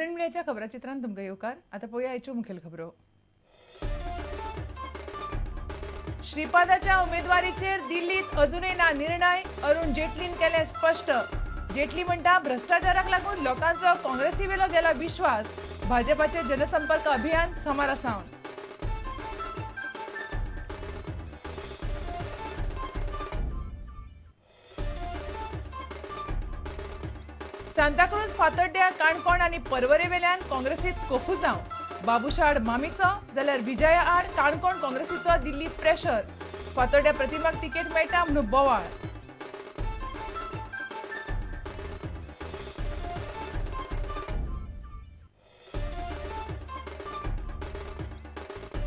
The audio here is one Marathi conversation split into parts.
अग्रणी मिडियाच्या खबराचित्रांत तुमकां येवकार. आतां पळोवया आयच्यो मुखेल खबरो. श्रीपादाच्या उमेदवारीचेर दिल्लीत अजूनय ना निर्णय. अरुण जेटलीन केलें स्पश्ट. जेटली म्हणटा भ्रष्टाचाराक लागून लोकांचो काँग्रेसी वेलो गेला विश्वास. भाजपाचे जनसंपर्क अभियान सोमारा सावन. सांताक्रूज फातोड्ड्या काणकोण आनी परवरे वेल्यान काँग्रेसीत कोफुजांव. बाबूशाड मामीचो जाल्यार विजया आड काणकोण काँग्रेसीचो दिल्ली प्रेशर. फातोड्ड्या प्रतिमाक तिकेट मेळटा म्हणून बोवाळ.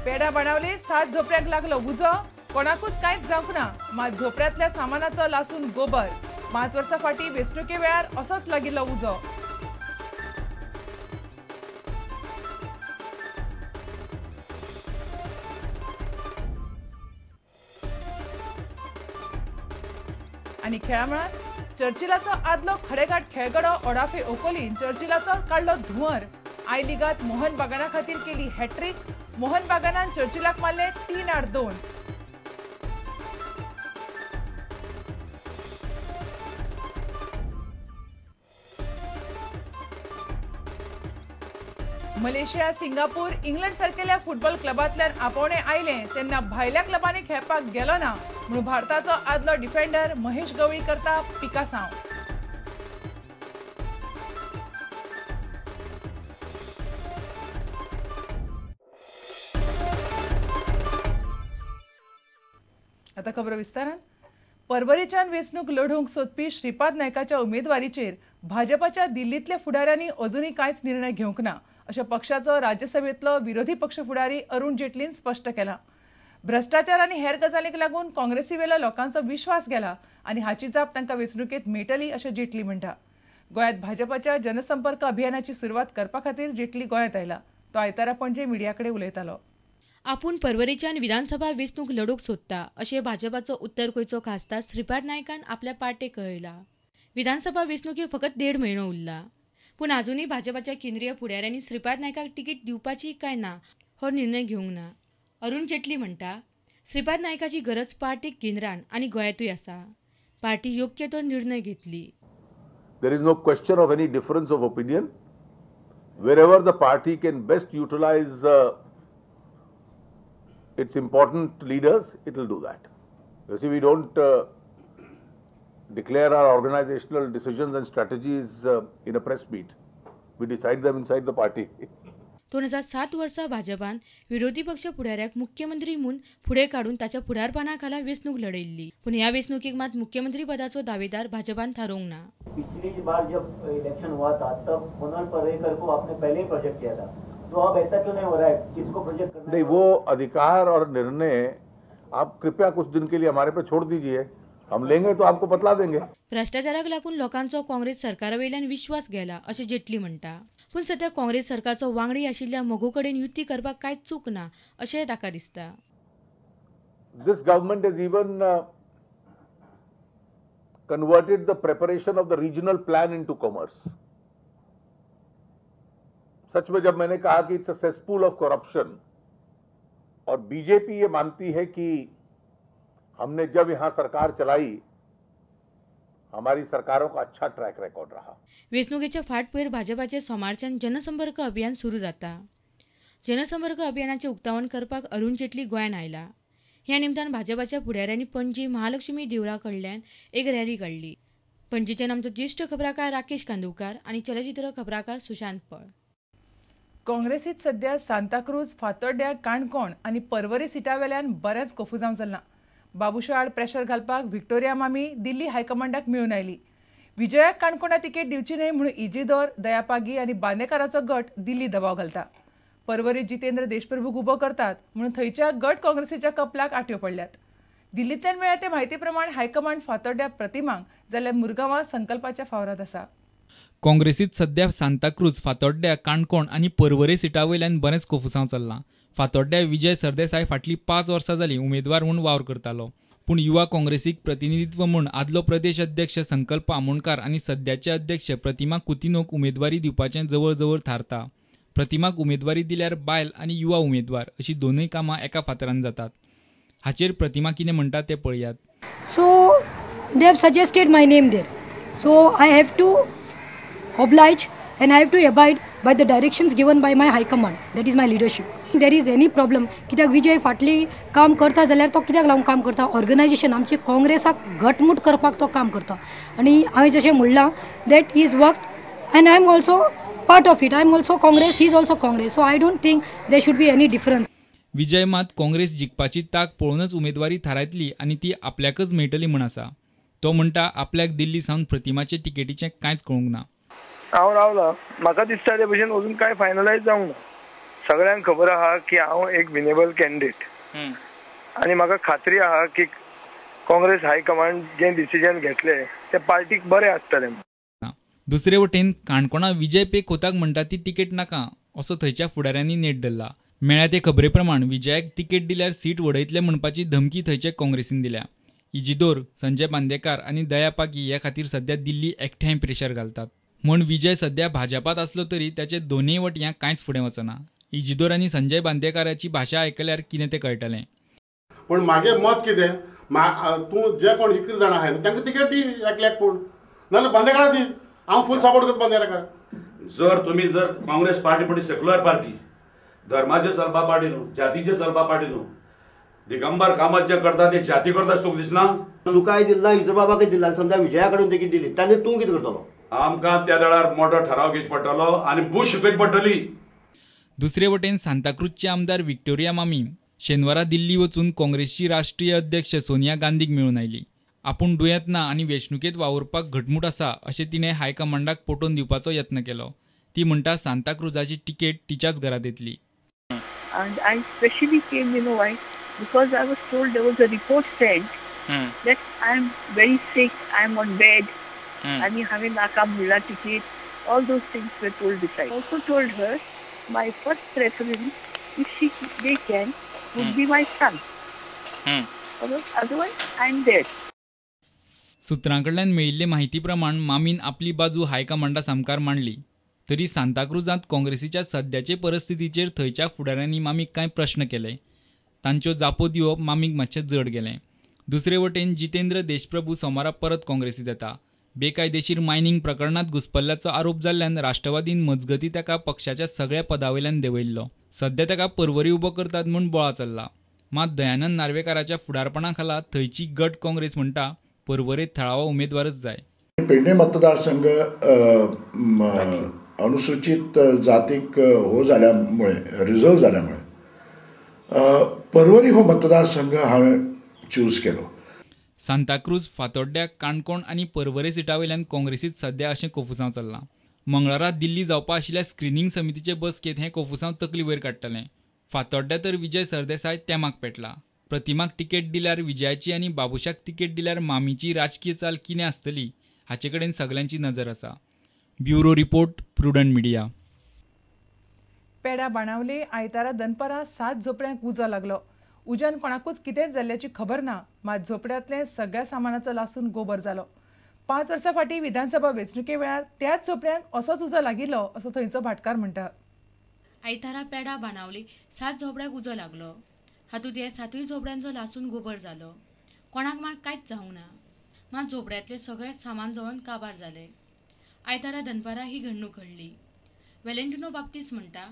पेडा बाणावले 7 झोपड्यांक लागलो उजो. कोणाकूच कांयच जावंक ना. मात झोपड्यांतल्या सामानाचो लासून गोबर. 5 वर्सां फाटीं वेंचणुके वेळार असोच लागिल्लो उजो. आनी खेळा मळार चर्चिलाचो आदलो खडेगाठ खेळगडो ओडाफे ओकोलीन चर्चिलाचो काडलो धुंवर. आय लिगात मोहन बागाना खातीर केली हॅट्रिक. मोहन बागानान चर्चिलाक मारले 3-2. मलेशिया, सिंगापूर, इंग्लंड सारकेल्या फुटबॉल क्लबांतल्यान आपोवणे आयले तेन्ना भायल्या क्लबांनी खेळपाक गेलो ना म्हणून भारताचो आदलो डिफेंडर महेश गवळी करता पिकासांव. आता खबर विस्तारान. परवरीच्यान वेंचणूक लढवंक सोदपी श्रीपाद नायकाच्या उमेदवारीचेर भाजपाच्या दिल्लीतल्या फुडाऱ्यांनी अजूनय कांयच निर्णय घेवंक ना अशें पक्षाचो राज्यसभेतलो विरोधी पक्ष फुडारी अरुण जेटलीन स्पश्ट केलां. भ्रष्टाचार आनी हेर गजालींक लागून काँग्रेसी वेलो लोकांचो विश्वास गेला आनी हाची जाप तांकां वेंचणुकेंत मेळटली अशें जेटली म्हणटा. गोंयांत भाजपाच्या जनसंपर्क अभियानाची सुरवात करपा खातीर जेटली गोंयांत आयला. तो आयतारा पणजे मिडिया कडेन उलयतालो. आपूण परवरीच्यान विधानसभा वेंचणूक लडोवंक सोदता अशें भाजपाचो उत्तर गोंयचो खासदार श्रीपाद नायकान आपल्या पार्टेक कळयला. विधानसभा वेंचणुकेक फकत 1.5 म्हयनो उरला. पूण अजूनय भाजपाच्या केंद्रीय फुडाऱ्यांनी श्रीपाद नायकाक तिकीट दिवपाची काय ना हो निर्णय घेवंक ना. अरुण जेटली म्हणटा श्रीपाद नायकाची गरज पार्टीक केंद्रान आनी गोंयांतूय आसा. पार्टी योग्य तो निर्णय घेतली. There is no question of any difference of opinion. Wherever the party can best utilize its important leaders, it will do that. You see, we don't declare our organizational decisions and strategies in a press meet. We decide them inside the party. 2007 वर्सा भाजपान विरोधी पक्ष फुडाऱ्याक मुख्यमंत्री म्हणून फुडें काडून ताच्या फुडारपणाखाला वेंचणूक लढयल्ली. पूण ह्या वेंचणुकेक मात मुख्यमंत्री पदाचो दावेदार भाजपान थारोवंक ना. पिछली बार जब इलेक्शन हुआ था तब मनोहर पर्रिकर को आपने पहले ही प्रोजेक्ट किया था. तो अब ऐसा क्यों नहीं हो रहा है? किसको प्रोजेक्ट करना है? नहीं, वो अधिकार और निर्णय आप कृपया कुछ दिन के लिए हमारे पे छोड़ दीजिए. हम लेंगे तो आपको बतला देंगे. भ्रष्टाचाराक लागून लोकांचो काँग्रेस सरकारावयल्यान विश्वास गेला अशें जेटली म्हणटा. पूण सध्या काँग्रेस सरकारचो वांगडी आशिल्ल्या मोगू कडेन युती करपाक कांयच चूक ना अशें ताका दिसता. This government has even converted the preparation of the regional plan into commerce. सच में जब मैंने कहा कि it's a cesspool of corruption और बीजेपी ये मानती है कि हमने जब यहां सरकार चलाई हमारी सरकारों का अच्छा ट्रैक रिकॉर्ड रहा. वेंचणुकेच्या फाटभुंयेर भाजपाचे सोमारच्यान जनसंपर्क अभियान सुरू जाता. जनसंपर्क अभियानाचे उक्तावण करपाक अरुण जेटली गोंयांत आयला. ह्या निमतान भाजपाच्या फुडाऱ्यांनी पणजी महालक्ष्मी देवळा कडल्यान एक रॅली काडली. पणजीच्यान आमचो ज्येष्ठ खबराकार राकेश कांदूळकार आनी चलचित्र खबराकार सुशांत पळ. काँग्रेसीत सध्या सांताक्रूज, फातोड्ड्या, काणकोण आनी परवरी सिटा वेल्यान बरेंच कोफुजांव चल्लां. बाबूशा आड प्रेशर घालपाक व्हिक्टोरिया मामी दिल्ली हायकमांडाक मेळून आयली. विजयाक काणकोणा तिकेट दिवची न्हय म्हणून इजीदोर, दयापागी आनी बांदेकाराचो गट दिल्ली दबाव घालता. परवरीत जितेंद्र देशप्रभूक उबो करतात म्हणून थंयच्या गट काँग्रेसीच्या कपलाक आट्यो पडल्यात. दिल्लींतल्यान मेळ्ळ्या ते म्हायती प्रमाण हायकमांड फातोड्ड्या प्रतिमांक जाल्यार मुरगांवां संकल्पाच्या फावरात आसा. काँग्रेसीत सध्या सांताक्रूज, फातोड्ड्या, काणकोण आनी परवरे सिटा वयल्यान बरेंच कोफुसांव चल्लां. फातोड्ड्या विजय सरदेसाय फाटलीं 5 वर्सां जालीं उमेदवार म्हूण वावर करतालो. पूण युवा काँग्रेसीक प्रतिनिधित्व म्हूण आदलो प्रदेश अध्यक्ष संकल्प आमोणकार आनी सद्याचे अध्यक्ष प्रतिमा कुतिनोक उमेदवारी दिवपाचें जवळ जवळ थारता. प्रतिमाक उमेदवारी दिल्यार बायल आनी युवा उमेदवार अशीं दोनूय कामां एका फातरान जातात. हाचेर प्रतिमा कितें म्हणटा तें पळयात. So they have suggested my name there. So I have to oblige and I have to abide by the directions given by my high command. That is my leadership. There is any problem कित्याक विजय फाटली काम करता जाल्यार तो कित्याक लागून काम करता. ऑर्गनायजेशन आमची काँग्रेसाक घटमूट करपाक तो काम करता आनी हांवें जशें म्हणलां that is work and I am also part of it. I am also Congress, he is also Congress. So I don't think there should be any difference. Vijay मात काँग्रेस जिखपाची ताक पळोवनच उमेदवारी थारायतली आनी ती आपल्याकच मेळटली म्हण आसा. तो म्हणटा आपल्याक दिल्ली सावन प्रतिमाचे तिकेटीचें कांयच कळूंक ना. हांव रावला, म्हाका दिसता ते भशेन अजून कांय फायनलायज जावंक ना. सगळ्यांक खबर आहा की हांव एक विनेबल कॅन्डिडेट आनी म्हाका खात्री आहा की काँग्रेस हायकमांड जे डिसिजन घेतले ते पार्टीक बरें आसतलें. दुसरे वटेन काणकोणा विजय पे खोताक म्हणटा ती तिकेट नाका असो थंयच्या फुडाऱ्यांनी नेट धरला. मेळ्ळ्या ते खबरे प्रमाण विजयाक तिकेट दिल्यार सीट वडयतले म्हणपाची धमकी थंयचे काँग्रेसीन दिल्या. इजिदोर, संजय बांदेकार आनी दया पागी ह्या खातीर सध्या दिल्ली एकठांय प्रेशर घालतात. म्हूण विजय सध्या भाजपात आसलो तरी त्याचे दोनूय वटयांक कांयच फुडें वचना. इजिदोर आनी संजय बांदेकाराची भाशा आयकल्यार कितें तें कळटलें. पण मागे मत कितें, तूं जे कोण इकरा जाणां आहाय तांकां तिकेट दी एकल्याक पूण, नाल्यार बांदेकारा दी. हांव फूल सपोर्ट करता बांदेकाराक. जर काँग्रेस पार्टी पडटी सेक्युलर पार्टी, धर्माचे चलपा पार्टी न्हू, जातीचे चलपा पार्टी न्हू. दिगंबर कामत जे करता ते जाती करता तुका दिसना. तुकाय दिला, इतर बाबाकय दिला, समजा विजया कडून तिकीट दिली ताणे तूं कितें करतलो. आमकां त्या वेळार मोठो ठराव घेवचो पडटलो आनी बुश करची पडटली. दुसरे वटेन सांताक्रूजचे आमदार विक्टोरिया मामी शेनवारा दिल्ली वचून काँग्रेसची राष्ट्रीय अध्यक्ष सोनिया गांधीक मेळून आयली. आपूण दुयेंत ना आनी वेंचणुकेंत वावुरपाक घटमूट आसा अशें तिणें हायकमांडाक पटोवन दिवपाचो यत्न केलो. ती म्हणटा सांताक्रूजाची तिकेट तिच्याच घरांत येतली. And I especially came, why? Because I was told there was a report sent that I'm very sick, I'm on bed, and having naka mulla ticket. All those things were told beside. I also told her my first preference, if they can, would be my son. Otherwise, I'm dead. सुत्रांकडल्यान मेळिल्ले माहिती प्रमाण मामीन आपली बाजू हायकमांडा सामकार मांडली. तरी सांताक्रूजांत काँग्रेसीच्या सद्याचे परिस्थितीचेर थंयच्या फुडाऱ्यांनी मामीक कांय प्रश्न केले. तांच्यो जापो दिवप मामीक मातशें जड गेलें. दुसरे वटेन जितेंद्र देशप्रभू सोमारा परत काँग्रेसींत येता. बेकायदेशीर मायनिंग प्रकरणात घुस्पल्ल्याचो आरोप जाल्ल्यान राष्ट्रवादीन मजगती ताका पक्षाच्या सगळ्या पदावयल्यान देंवयल्लो. सध्या ताका पर्वरी उबो करतात म्हूण बोळा चल्ला. मात दयानंद नार्वेकाराच्या फुडारपणा खाला थंयची गट काँग्रेस म्हणटा पर्वरेंत थळावो उमेदवारच जाय. पेडणे मतदारसंघ अनुसूचित जातीक हो जाल्यामुळे रिझर्व जाल्यामुळे पर्वरी हो मतदारसंघ हांवें चूज केलो. सांताक्रूज, फातोड्ड्या, काणकोण आनी पर्वरे सिटा वयल्यान काँग्रेसींत सध्या अशें कोफुसांव चल्लां. मंगळारा दिल्ली जावपा आशिल्ल्या स्क्रिनींग समितीचे बसकेंत हें कोफुसांव तकली वयर काडटलें. फातोड्ड्या तर विजय सरदेसाय तेमाक पेटला. प्रतिमाक तिकेट दिल्यार विजयाची आनी बाबुशाक तिकेट दिल्यार मामीची राजकीय चाल कितें आसतली हाचे कडेन सगळ्यांची नजर आसा. Bureau report, prudent media. पेडा बाणावले आयतारा दनपारां 7 झोपड्यांक उजो लागलो. उज्यान कोणाकूच कितेंच जाल्ल्याची खबर ना, मात झोपड्यांतले सगळ्या सामानाचो लासून गोबर जालो. 5 वर्सां फाटीं विधानसभा वेंचणुके वेळार त्याच झोपड्यांक असोच उजो लागिल्लो असो थंयचो भाटकार म्हणटा. आयतारा पेडा बाणावले 7 झोपड्यांक उजो लागलो. हातूंत हे 7 झोपड्यांचो लासून गोबर जालो. कोणाक मात कांयच जावंक ना, मात झोपड्यांतले सगळे सामान जळोवन काबार जाले. आयतारा दनपारा ही घडणूक घडली. वेलेंटिनो बाप्तीस म्हणटा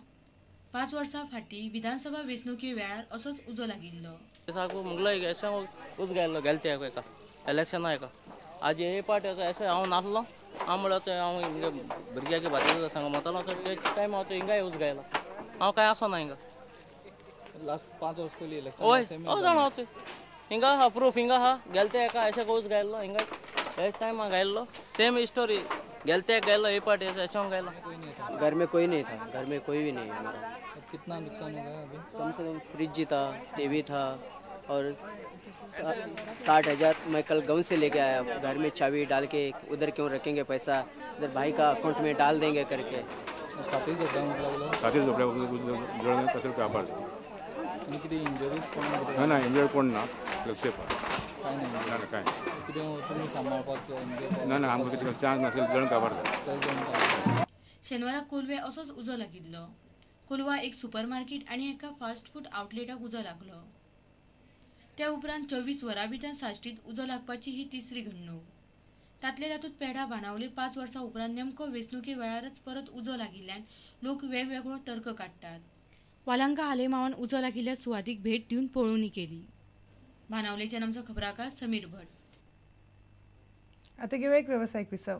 5 वर्सां फाटीं विधानसभा वेंचणुके वेळार असोच उजो लागिल्लो. मुगलाई ऐसा उज गेल्लो गेलते एका इलेक्शन एका आज हे पार्टी ऐसे हांव नासलो हांव म्हणल्यार हांव भुरग्याचे भाजयेचो सांग मतलो टायम हांव हिंगा उज गायला हांव काय आसो ना हिंगा लास्ट 5 वर्स पयलीं इलेक्शन ओय हांव जाणा हिंगा हा प्रूफ हिंगा हा गेलते एका ऐसे उज गायल्लो हिंगा हे टायम गायल्लो सेम स्टोरी गेलते गायल्लो हे पार्टी ऐसा गायला. घर में कोई नहीं था, घर में कोई भी नहीं है हमारा. कितना नुकसान हो गया अभी? कम से कम फ्रिज जी था, टीवी था और 60,000 मैं कल गाँव से लेके आया. घर में चाबी डाल के उधर क्यों रखेंगे पैसा, उधर भाई का अकाउंट में डाल देंगे करके. 7 इंजरीज ना इंजर्ड कोण ना सेफ. काय नाही काय कितें तुमी सांबाळपाचो ना ना आमकां कितें चान्स नासलो जण काबार शेनवाराक कोलवे असोच उजो लागिल्लो. कोलवा एक सुपरमार्केट आनी एका फास्ट फूड आउटलेटाक उजो लागलो. त्या उपरांत 24 वरां भितर साश्टीत उजो लागपाची ही तिसरी घडणूक. तातले तातूंत पेडा बाणावले 5 वर्सां उपरांत नेमको वेंचणुके वेळारच परत उजो लागिल्ल्यान लोक वेगवेगळो तर्क काडटात. वालांका आलेमावान उजो लागिल्ल्या सुवातीक भेट दिवन पळोवणी केली. बाणावलेच्यान आमचो खबराकार समीर भट. आता घेऊया एक व्यावसायिक विसाव.